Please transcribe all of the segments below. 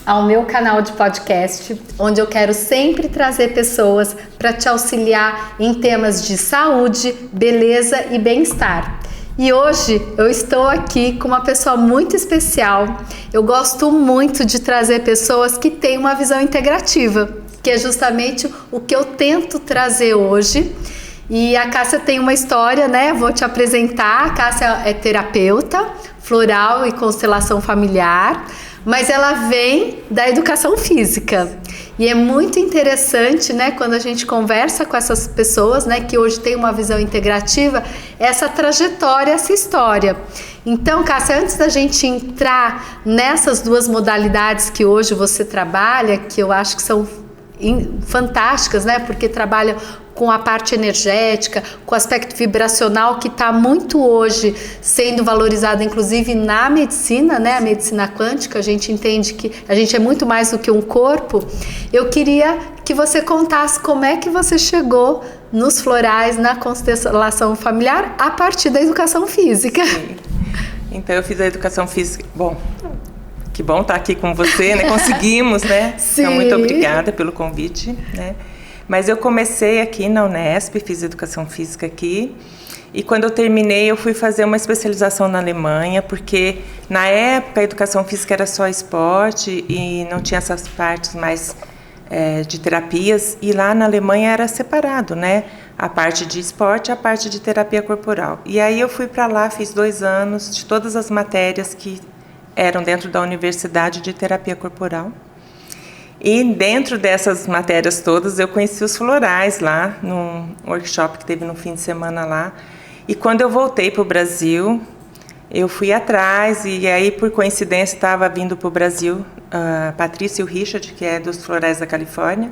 ao meu canal de podcast, onde eu quero sempre trazer pessoas para te auxiliar em temas de saúde, beleza e bem-estar. E hoje eu estou aqui com uma pessoa muito especial. Eu gosto muito de trazer pessoas que têm uma visão integrativa, que é justamente o que eu tento trazer hoje. E a Cássia tem uma história, né? Vou te apresentar. A Cássia é terapeuta floral e constelação familiar, mas ela vem da educação física. E é muito interessante, né, quando a gente conversa com essas pessoas, né, que hoje tem uma visão integrativa, essa trajetória, essa história. Então, Cássia, antes da gente entrar nessas duas modalidades que hoje você trabalha, que eu acho que são fantásticas, né, porque trabalham com a parte energética, com o aspecto vibracional que está muito hoje sendo valorizado, inclusive na medicina, né? A medicina quântica, a gente entende que a gente é muito mais do que um corpo. Eu queria que você contasse como é que você chegou nos florais, na constelação familiar, a partir da educação física. Sim. Então, eu fiz a educação física. Bom, que bom estar aqui com você, né? Conseguimos, né? Sim. Então, muito obrigada pelo convite, né? Mas eu comecei aqui na Unesp, fiz educação física aqui, e quando eu terminei eu fui fazer uma especialização na Alemanha, porque na época a educação física era só esporte e não tinha essas partes mais de terapias, e lá na Alemanha era separado, né? A parte de esporte e a parte de terapia corporal. E aí eu fui para lá, fiz 2 anos de todas as matérias que eram dentro da universidade de terapia corporal. E dentro dessas matérias todas, eu conheci os florais lá, num workshop que teve no fim de semana lá. E quando eu voltei para o Brasil, eu fui atrás, e aí, por coincidência, estava vindo para o Brasil a Patrícia e o Richard, que é dos Florais da Califórnia.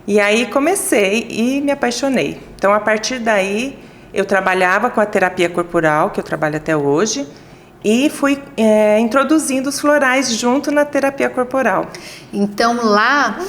E aí comecei e me apaixonei. Então, a partir daí, eu trabalhava com a terapia corporal, que eu trabalho até hoje, e fui introduzindo os florais junto na terapia corporal. Então lá,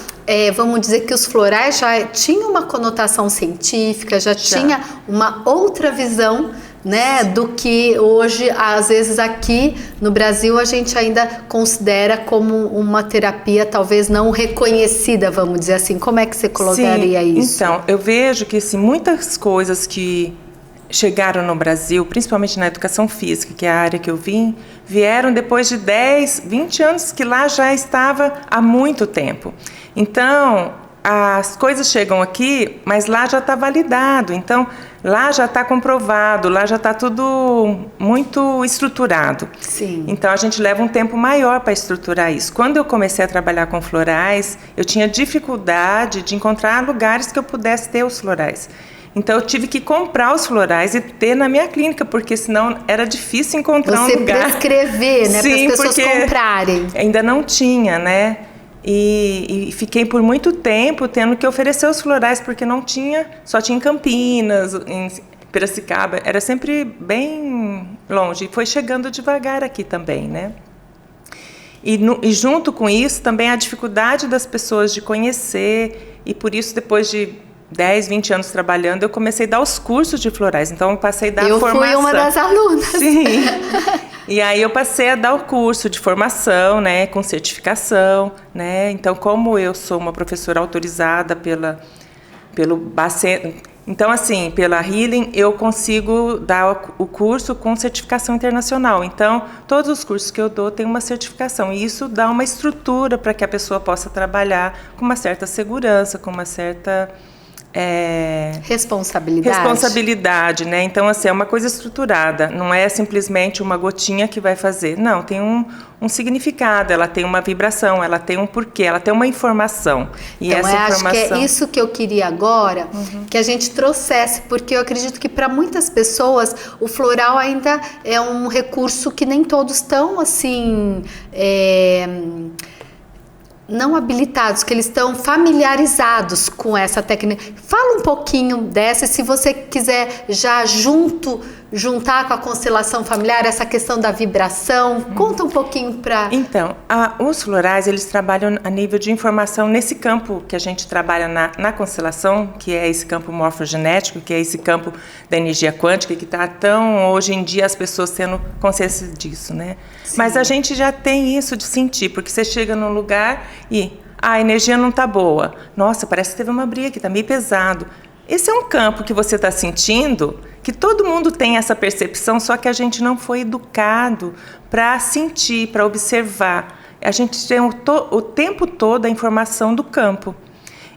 vamos dizer que os florais já tinham uma conotação científica, já tinha uma outra visão, né, do que hoje, às vezes aqui no Brasil, a gente ainda considera como uma terapia talvez não reconhecida, vamos dizer assim. Como é que você colocaria isso? Então, eu vejo que assim, muitas coisas que chegaram no Brasil, principalmente na educação física, que é a área que eu vim, vieram depois de 10, 20 anos que lá já estava há muito tempo. Então, as coisas chegam aqui, mas lá já está validado. Então, lá já está comprovado, lá já está tudo muito estruturado. Sim. Então, a gente leva um tempo maior para estruturar isso. Quando eu comecei a trabalhar com florais, eu tinha dificuldade de encontrar lugares que eu pudesse ter os florais. Então, eu tive que comprar os florais e ter na minha clínica, porque senão era difícil encontrar um lugar. Você prescrever, né, para as pessoas comprarem. Ainda não tinha, né? E fiquei por muito tempo tendo que oferecer os florais, porque não tinha, só tinha em Campinas, em Piracicaba, era sempre bem longe. E foi chegando devagar aqui também, né? E junto com isso, também a dificuldade das pessoas de conhecer, e por isso, depois de 10, 20 anos trabalhando, eu comecei a dar os cursos de florais. Então, eu passei a dar a formação. Eu fui uma das alunas. Sim. E aí, eu passei a dar o curso de formação, né, com certificação, né. Então, como eu sou uma professora autorizada pelo Bacen... Então, assim, pela Healing, eu consigo dar o curso com certificação internacional. Então, todos os cursos que eu dou têm uma certificação. E isso dá uma estrutura para que a pessoa possa trabalhar com uma certa segurança, com uma certa responsabilidade, né? Então, assim, é uma coisa estruturada, não é simplesmente uma gotinha que vai fazer, não, tem um significado, ela tem uma vibração, ela tem um porquê, ela tem uma informação. E então, essa informação... acho que é isso que eu queria agora, que a gente trouxesse, porque eu acredito que para muitas pessoas o floral ainda é um recurso que nem todos estão, assim, não habilitados, que eles estão familiarizados com essa técnica. Fala um pouquinho dessa, e se você quiser já juntar com a constelação familiar, essa questão da vibração, conta um pouquinho para... Então, os florais, eles trabalham a nível de informação nesse campo que a gente trabalha na constelação, que é esse campo morfogenético, que é esse campo da energia quântica, que está tão, hoje em dia, as pessoas tendo consciência disso, né? Sim. Mas a gente já tem isso de sentir, porque você chega num lugar e a energia não está boa. Nossa, parece que teve uma briga aqui, está meio pesado. Esse é um campo que você está sentindo, que todo mundo tem essa percepção, só que a gente não foi educado para sentir, para observar. A gente tem o tempo todo a informação do campo.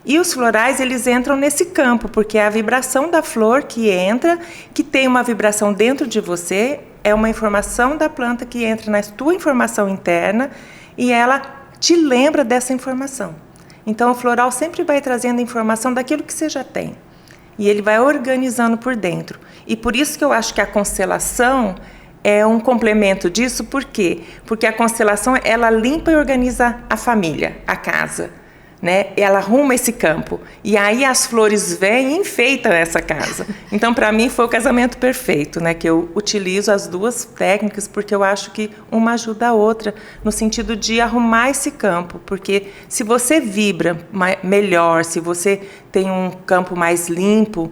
E os florais, eles entram nesse campo, porque é a vibração da flor que entra, que tem uma vibração dentro de você, é uma informação da planta que entra na tua informação interna e ela te lembra dessa informação. Então, o floral sempre vai trazendo informação daquilo que você já tem. E ele vai organizando por dentro. E por isso que eu acho que a constelação é um complemento disso. Por quê? Porque a constelação, ela limpa e organiza a família, a casa, né? Ela arruma esse campo. E aí as flores vêm e enfeitam essa casa. Então, para mim, foi o casamento perfeito, né? Que eu utilizo as duas técnicas porque eu acho que uma ajuda a outra no sentido de arrumar esse campo. Porque se você vibra melhor, se você tem um campo mais limpo,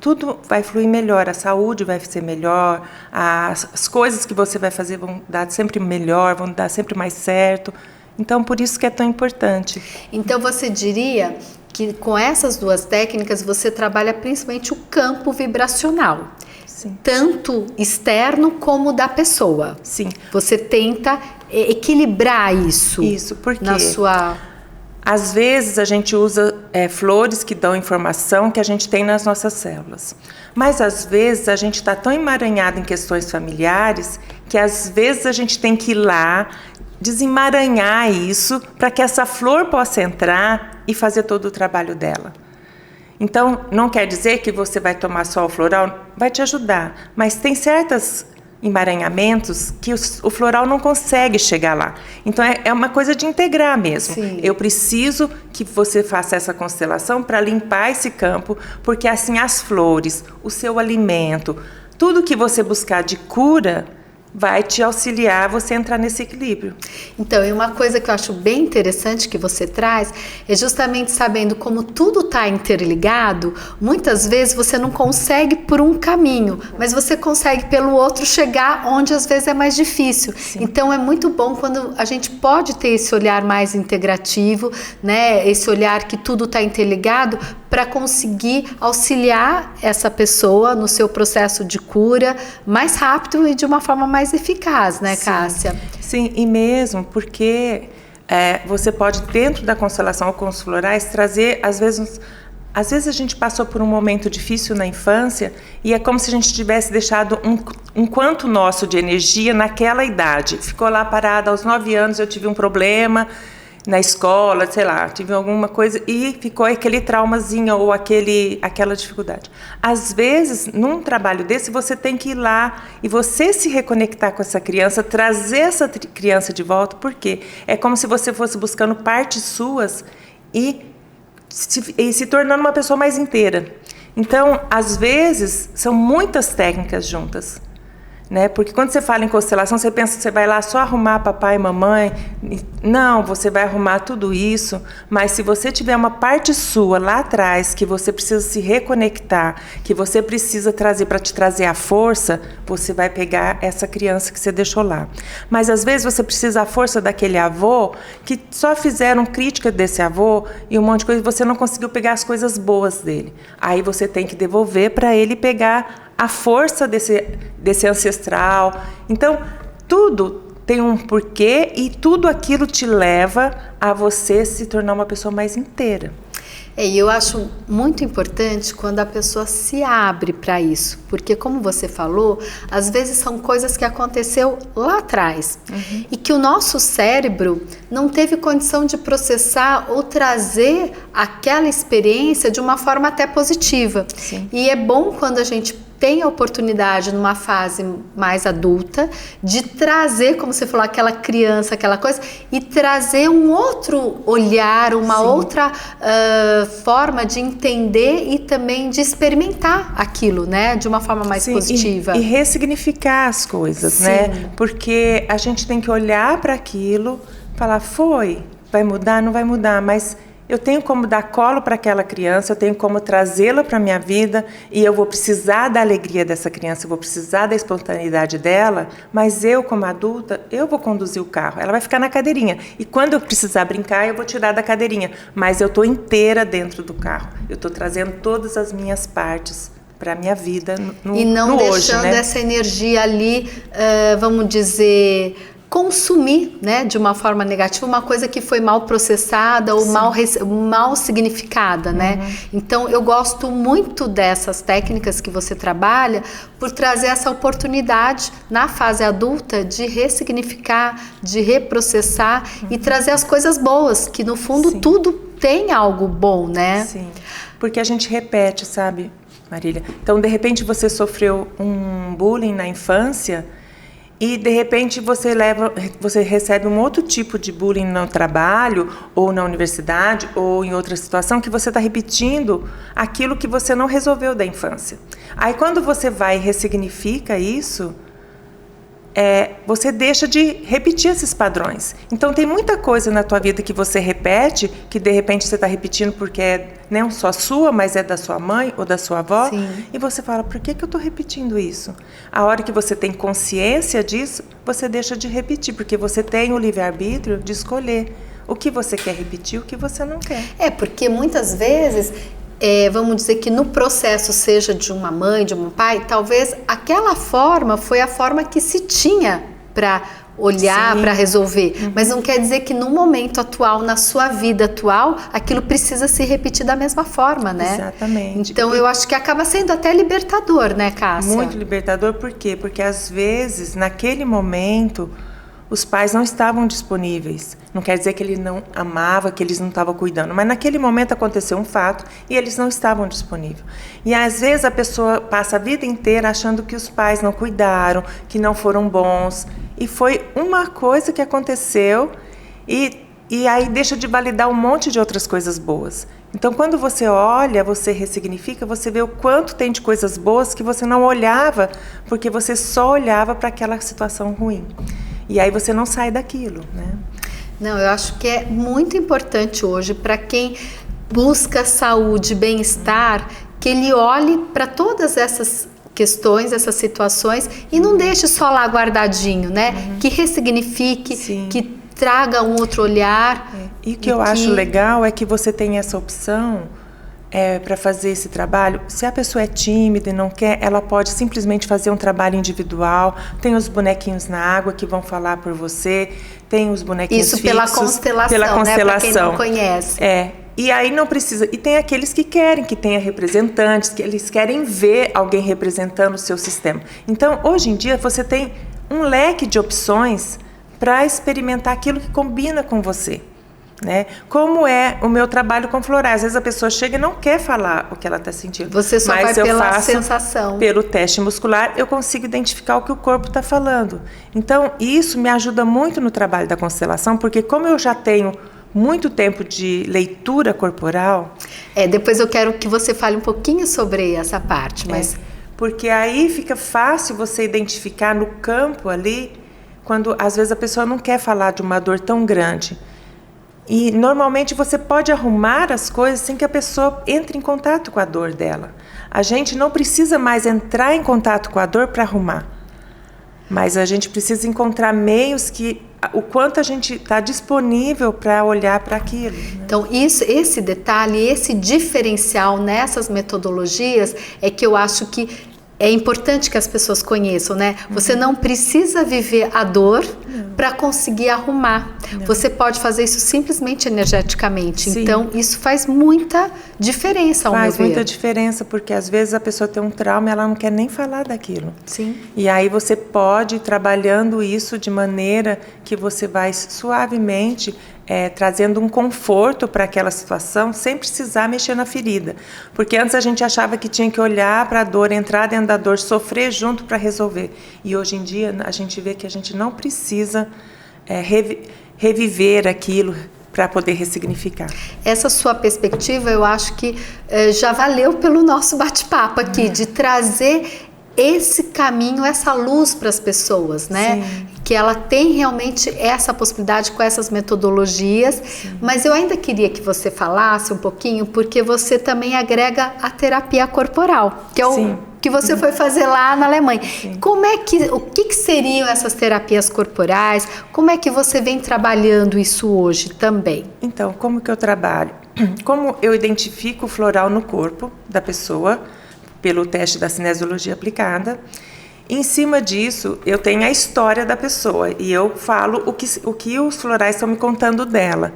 tudo vai fluir melhor, a saúde vai ser melhor, as coisas que você vai fazer vão dar sempre melhor, vão dar sempre mais certo. Então, por isso que é tão importante. Então, você diria que com essas duas técnicas você trabalha principalmente o campo vibracional. Sim. Tanto externo como da pessoa. Sim. Você tenta equilibrar isso. Isso, porque na sua... às vezes a gente usa flores que dão informação que a gente tem nas nossas células. Mas às vezes a gente está tão emaranhado em questões familiares que às vezes a gente tem que ir lá desemaranhar isso para que essa flor possa entrar e fazer todo o trabalho dela. Então, não quer dizer que você vai tomar só o floral, vai te ajudar, mas tem certos emaranhamentos que o floral não consegue chegar lá. Então, é uma coisa de integrar mesmo. Sim. Eu preciso que você faça essa constelação para limpar esse campo, porque assim as flores, o seu alimento, tudo que você buscar de cura vai te auxiliar a você entrar nesse equilíbrio. Então, e uma coisa que eu acho bem interessante que você traz é justamente sabendo como tudo está interligado, muitas vezes você não consegue por um caminho, mas você consegue pelo outro chegar onde às vezes é mais difícil. Sim. Então, é muito bom quando a gente pode ter esse olhar mais integrativo, né? Esse olhar que tudo está interligado para conseguir auxiliar essa pessoa no seu processo de cura mais rápido e de uma forma mais eficaz, né, Cássia? Sim, e mesmo porque você pode, dentro da constelação com os florais, trazer, às vezes a gente passou por um momento difícil na infância e é como se a gente tivesse deixado um quanto nosso de energia naquela idade. Ficou lá parada, aos 9 anos eu tive um problema na escola, sei lá, tive alguma coisa e ficou aquele traumazinho ou aquela dificuldade. Às vezes, num trabalho desse, você tem que ir lá e você se reconectar com essa criança, trazer essa criança de volta, porque é como se você fosse buscando partes suas e se tornando uma pessoa mais inteira. Então, às vezes, são muitas técnicas juntas. Né? Porque quando você fala em constelação, você pensa que você vai lá só arrumar papai e mamãe. Não, você vai arrumar tudo isso, mas se você tiver uma parte sua lá atrás que você precisa se reconectar, que você precisa trazer para te trazer a força, você vai pegar essa criança que você deixou lá. Mas às vezes você precisa da força daquele avô que só fizeram crítica desse avô e um monte de coisa e você não conseguiu pegar as coisas boas dele. Aí você tem que devolver para ele pegar a força desse ancestral. Então, tudo tem um porquê e tudo aquilo te leva a você se tornar uma pessoa mais inteira. E eu acho muito importante quando a pessoa se abre para isso, porque como você falou, às vezes são coisas que aconteceu lá atrás e que o nosso cérebro não teve condição de processar ou trazer aquela experiência de uma forma até positiva. Sim. E é bom quando a gente tem a oportunidade, numa fase mais adulta, de trazer, como você falou, aquela criança, aquela coisa, e trazer um outro olhar, uma outra forma de entender e também de experimentar aquilo, né? De uma forma mais positiva. E ressignificar as coisas, né? Porque a gente tem que olhar para aquilo, falar, vai mudar, não vai mudar, mas eu tenho como dar colo para aquela criança, eu tenho como trazê-la para a minha vida e eu vou precisar da alegria dessa criança, eu vou precisar da espontaneidade dela, mas eu, como adulta, eu vou conduzir o carro, ela vai ficar na cadeirinha. E quando eu precisar brincar, eu vou tirar da cadeirinha, mas eu estou inteira dentro do carro, eu estou trazendo todas as minhas partes para a minha vida no hoje. E não deixando essa energia ali, vamos dizer, consumir, né, de uma forma negativa uma coisa que foi mal processada ou mal significada, né? Então eu gosto muito dessas técnicas que você trabalha por trazer essa oportunidade na fase adulta de ressignificar, de reprocessar e trazer as coisas boas, que no fundo tudo tem algo bom, né? Sim, porque a gente repete, sabe, Marília? Então de repente você sofreu um bullying na infância e de repente você recebe um outro tipo de bullying no trabalho, ou na universidade, ou em outra situação, que você está repetindo aquilo que você não resolveu da infância. Aí quando você vai e ressignifica isso, você deixa de repetir esses padrões. Então tem muita coisa na tua vida que você repete, que de repente você está repetindo porque não só sua, mas é da sua mãe ou da sua avó. E você fala, por que eu estou repetindo isso? A hora que você tem consciência disso, você deixa de repetir, porque você tem o livre-arbítrio de escolher o que você quer repetir e o que você não quer. Porque muitas vezes vamos dizer que no processo, seja de uma mãe, de um pai, talvez aquela forma foi a forma que se tinha para olhar, para resolver. Mas não quer dizer que no momento atual, na sua vida atual, aquilo precisa se repetir da mesma forma, né? Exatamente. Então eu acho que acaba sendo até libertador, né, Cássia? Muito libertador, por quê? Porque às vezes, naquele momento, os pais não estavam disponíveis. Não quer dizer que ele não amava, que eles não estavam cuidando, mas naquele momento aconteceu um fato e eles não estavam disponíveis. E às vezes a pessoa passa a vida inteira achando que os pais não cuidaram, que não foram bons. E foi uma coisa que aconteceu e aí deixa de validar um monte de outras coisas boas. Então, quando você olha, você ressignifica, você vê o quanto tem de coisas boas que você não olhava, porque você só olhava para aquela situação ruim. E aí você não sai daquilo, né? Não, eu acho que é muito importante hoje para quem busca saúde, bem-estar, que ele olhe para todas essas questões, essas situações e não deixe só lá guardadinho, né? Que ressignifique, que traga um outro olhar. E o que eu acho legal é que você tem essa opção para fazer esse trabalho. Se a pessoa é tímida e não quer, ela pode simplesmente fazer um trabalho individual. Tem os bonequinhos na água que vão falar por você, tem os bonequinhos Isso fixos. Pela constelação, né? Para quem não conhece. E aí não precisa. E tem aqueles que querem que tenha representantes, que eles querem ver alguém representando o seu sistema. Então, hoje em dia, você tem um leque de opções para experimentar aquilo que combina com você. Né? Como é o meu trabalho com florais. Às vezes a pessoa chega e não quer falar o que ela está sentindo. Você só vai pela sensação. Pelo teste muscular, eu consigo identificar o que o corpo está falando. Então, isso me ajuda muito no trabalho da constelação, porque como eu já tenho muito tempo de leitura corporal... depois eu quero que você fale um pouquinho sobre essa parte, mas... Porque aí fica fácil você identificar no campo ali, quando às vezes a pessoa não quer falar de uma dor tão grande. E normalmente você pode arrumar as coisas sem que a pessoa entre em contato com a dor dela. A gente não precisa mais entrar em contato com a dor para arrumar. Mas a gente precisa encontrar meios que o quanto a gente está disponível para olhar para aquilo. Né? Então, esse detalhe, esse diferencial nessas metodologias é que eu acho que é importante que as pessoas conheçam, né? Você não precisa viver a dor para conseguir arrumar. Você pode fazer isso simplesmente energeticamente. Sim. Então, isso faz muita diferença, ao meu ver. Faz muita diferença, porque às vezes a pessoa tem um trauma e ela não quer nem falar daquilo. Sim. E aí você pode ir trabalhando isso de maneira que você vai suavemente trazendo um conforto para aquela situação, sem precisar mexer na ferida. Porque antes a gente achava que tinha que olhar para a dor, entrar dentro da dor, sofrer junto para resolver. E hoje em dia a gente vê que a gente não precisa reviver aquilo para poder ressignificar. Essa sua perspectiva, eu acho que já valeu pelo nosso bate-papo aqui, de trazer esse caminho, essa luz para as pessoas, né? Sim. Que ela tem realmente essa possibilidade com essas metodologias. Sim. Mas eu ainda queria que você falasse um pouquinho, porque você também agrega a terapia corporal, que é o que você foi fazer lá na Alemanha. Sim. O que seriam essas terapias corporais? Como é que você vem trabalhando isso hoje também? Então, como que eu trabalho? Como eu identifico o floral no corpo da pessoa, pelo teste da cinesiologia aplicada. Em cima disso, eu tenho a história da pessoa e eu falo o que os florais estão me contando dela.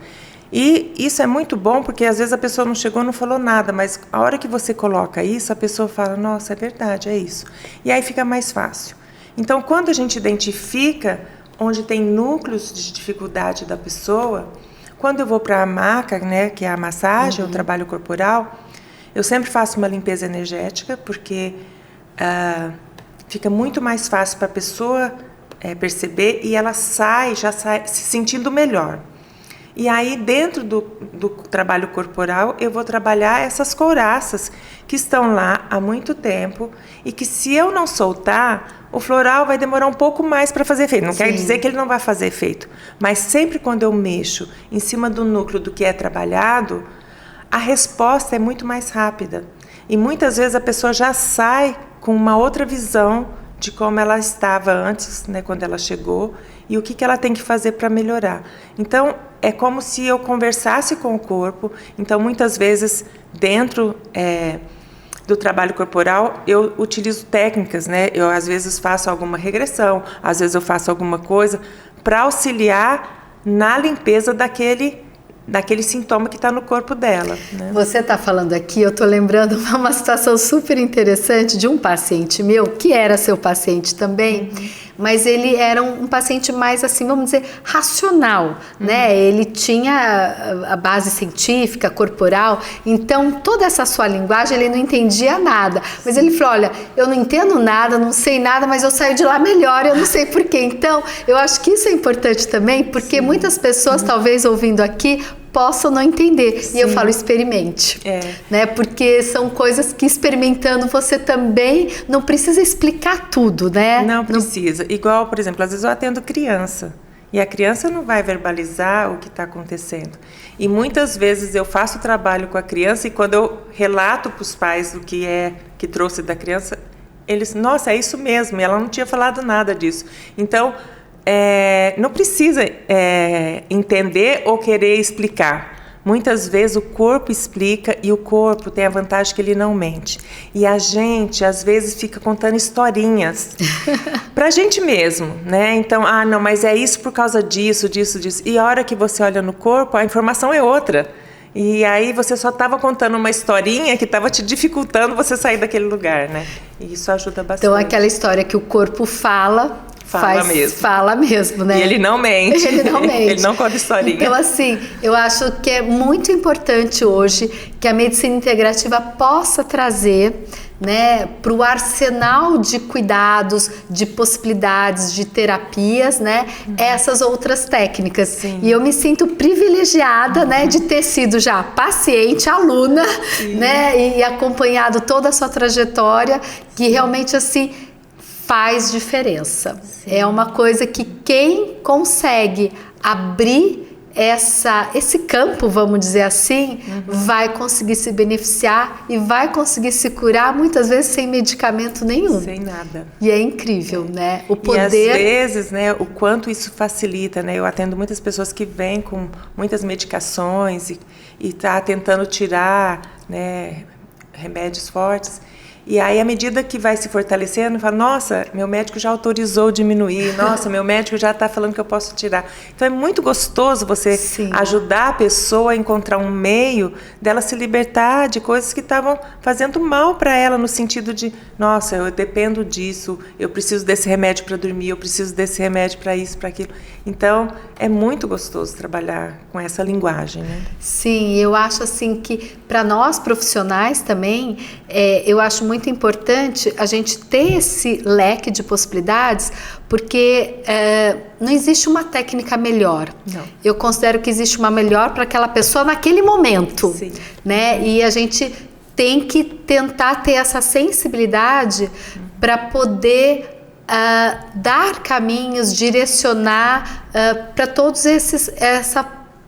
E isso é muito bom porque às vezes a pessoa não chegou, não falou nada, mas a hora que você coloca isso, a pessoa fala, nossa, é verdade, é isso. E aí fica mais fácil. Então, quando a gente identifica onde tem núcleos de dificuldade da pessoa, quando eu vou para a maca, né, que é a massagem, o trabalho corporal, eu sempre faço uma limpeza energética, porque fica muito mais fácil para a pessoa perceber e ela já sai se sentindo melhor. E aí, dentro do trabalho corporal, eu vou trabalhar essas couraças que estão lá há muito tempo e que, se eu não soltar, o floral vai demorar um pouco mais para fazer efeito. Não quer dizer que ele não vai fazer efeito, mas sempre quando eu mexo em cima do núcleo do que é trabalhado, a resposta é muito mais rápida. E muitas vezes a pessoa já sai com uma outra visão de como ela estava antes, né, quando ela chegou, e o que ela tem que fazer para melhorar. Então, é como se eu conversasse com o corpo. Então, muitas vezes, dentro do trabalho corporal, eu utilizo técnicas, né? Eu, às vezes, faço alguma regressão, às vezes eu faço alguma coisa para auxiliar na limpeza daquele sintoma que está no corpo dela, né? Você está falando aqui, eu estou lembrando uma situação super interessante de um paciente meu, que era seu paciente também, mas ele era um paciente mais, assim, vamos dizer, racional, né? Ele tinha a base científica, corporal, então toda essa sua linguagem ele não entendia nada, mas ele falou, olha, eu não entendo nada, não sei nada, mas eu saio de lá melhor, eu não sei porquê. Então, eu acho que isso é importante também, porque muitas pessoas, talvez ouvindo aqui, possam não entender. Sim. E eu falo, experimente. Né? Porque são coisas que, experimentando, você também não precisa explicar tudo, né? Não precisa. Igual, por exemplo, às vezes eu atendo criança. E a criança não vai verbalizar o que está acontecendo. E muitas vezes eu faço trabalho com a criança e quando eu relato para os pais o que trouxe da criança, eles, nossa, é isso mesmo. E ela não tinha falado nada disso. Então, não precisa entender ou querer explicar. Muitas vezes o corpo explica e o corpo tem a vantagem que ele não mente. E a gente, às vezes, fica contando historinhas pra gente mesmo, né? Então, não, mas é isso por causa disso. E a hora que você olha no corpo, a informação é outra. E aí você só estava contando uma historinha que estava te dificultando você sair daquele lugar, né? E isso ajuda bastante. Então, aquela história que o corpo fala mesmo, né? E ele não mente. Ele não conta historinha. Então, assim, eu acho que é muito importante hoje que a medicina integrativa possa trazer, né, para o arsenal de cuidados, de possibilidades, de terapias, né, essas outras técnicas. Sim. E eu me sinto privilegiada, né, de ter sido já paciente, aluna, né, e acompanhado toda a sua trajetória, que realmente, assim, faz diferença. Sim. É uma coisa que quem consegue abrir esse campo, vamos dizer assim, vai conseguir se beneficiar e vai conseguir se curar, muitas vezes sem medicamento nenhum. Sem nada. E é incrível, né? O poder... E às vezes, né, o quanto isso facilita, né? Eu atendo muitas pessoas que vêm com muitas medicações e tá tentando tirar, né, remédios fortes. E aí, à medida que vai se fortalecendo, fala, nossa, meu médico já autorizou diminuir, nossa, meu médico já está falando que eu posso tirar. Então, é muito gostoso você ajudar a pessoa a encontrar um meio dela se libertar de coisas que estavam fazendo mal para ela, no sentido de, nossa, eu dependo disso, eu preciso desse remédio para dormir, eu preciso desse remédio para isso, para aquilo. Então, é muito gostoso trabalhar com essa linguagem, né? Sim, eu acho assim que para nós profissionais também, eu acho muito importante a gente ter esse leque de possibilidades, porque não existe uma técnica melhor. Não. Eu considero que existe uma melhor para aquela pessoa naquele momento, Sim. né? E a gente tem que tentar ter essa sensibilidade para poder dar caminhos, direcionar para todos essas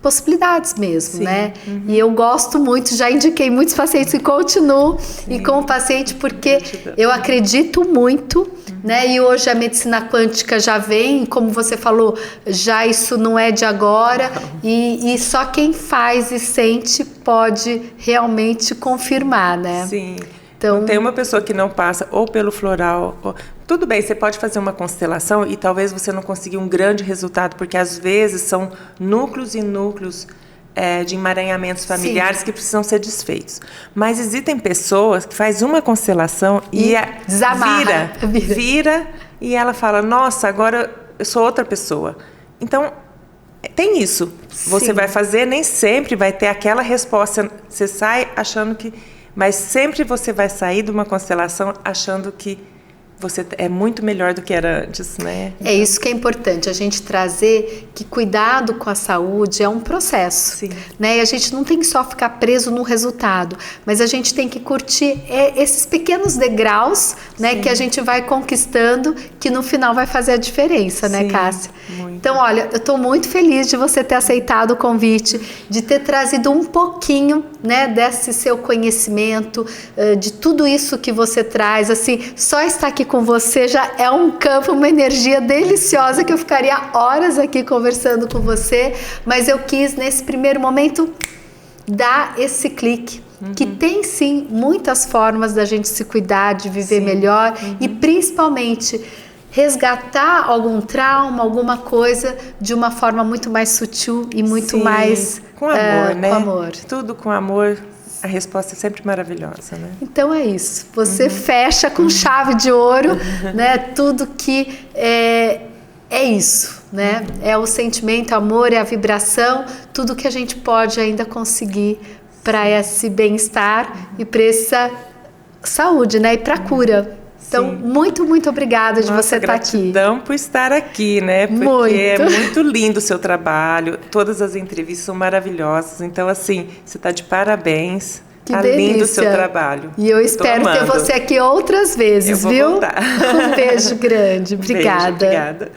possibilidades mesmo, Sim. né? E eu gosto muito, já indiquei muitos pacientes e continuo e com o paciente porque eu acredito muito, né? E hoje a medicina quântica já vem, como você falou, já isso não é de agora e só quem faz e sente pode realmente confirmar, né? Sim. Então, tem uma pessoa que não passa ou pelo floral, tudo bem, você pode fazer uma constelação e talvez você não consiga um grande resultado, porque às vezes são núcleos e núcleos de emaranhamentos familiares Sim. que precisam ser desfeitos. Mas existem pessoas que fazem uma constelação e vira e ela fala, nossa, agora eu sou outra pessoa. Então, tem isso. Sim. Você vai fazer, nem sempre vai ter aquela resposta. Você sai achando que... Mas sempre você vai sair de uma constelação achando que você é muito melhor do que era antes, né? É isso que é importante, a gente trazer que cuidado com a saúde é um processo, Sim. né? E a gente não tem que só ficar preso no resultado, mas a gente tem que curtir esses pequenos degraus, né? Que a gente vai conquistando, que no final vai fazer a diferença, Sim, né, Cássia? Muito. Então, olha, eu estou muito feliz de você ter aceitado o convite, de ter trazido um pouquinho, né, desse seu conhecimento, de tudo isso que você traz, assim, só estar aqui com você já é um campo, uma energia deliciosa que eu ficaria horas aqui conversando com você, mas eu quis nesse primeiro momento dar esse clique, que tem sim muitas formas da gente se cuidar, de viver Sim. melhor e principalmente resgatar algum trauma, alguma coisa de uma forma muito mais sutil e muito Sim, mais com amor, né? Com amor. Tudo com amor. A resposta é sempre maravilhosa, né? Então é isso. Você fecha com chave de ouro, né? Tudo que é isso, né? É o sentimento, amor, é a vibração, tudo que a gente pode ainda conseguir para esse bem-estar e para essa saúde, né? E para a cura. Então, muito, muito obrigada de você estar aqui. Gratidão por estar aqui, né? Porque é muito lindo o seu trabalho, todas as entrevistas são maravilhosas. Então, assim, você está de parabéns. Que delícia. Lindo o seu trabalho. E eu espero ter você aqui outras vezes, eu vou viu? Voltar. Um beijo grande. Obrigada. Beijo, obrigada.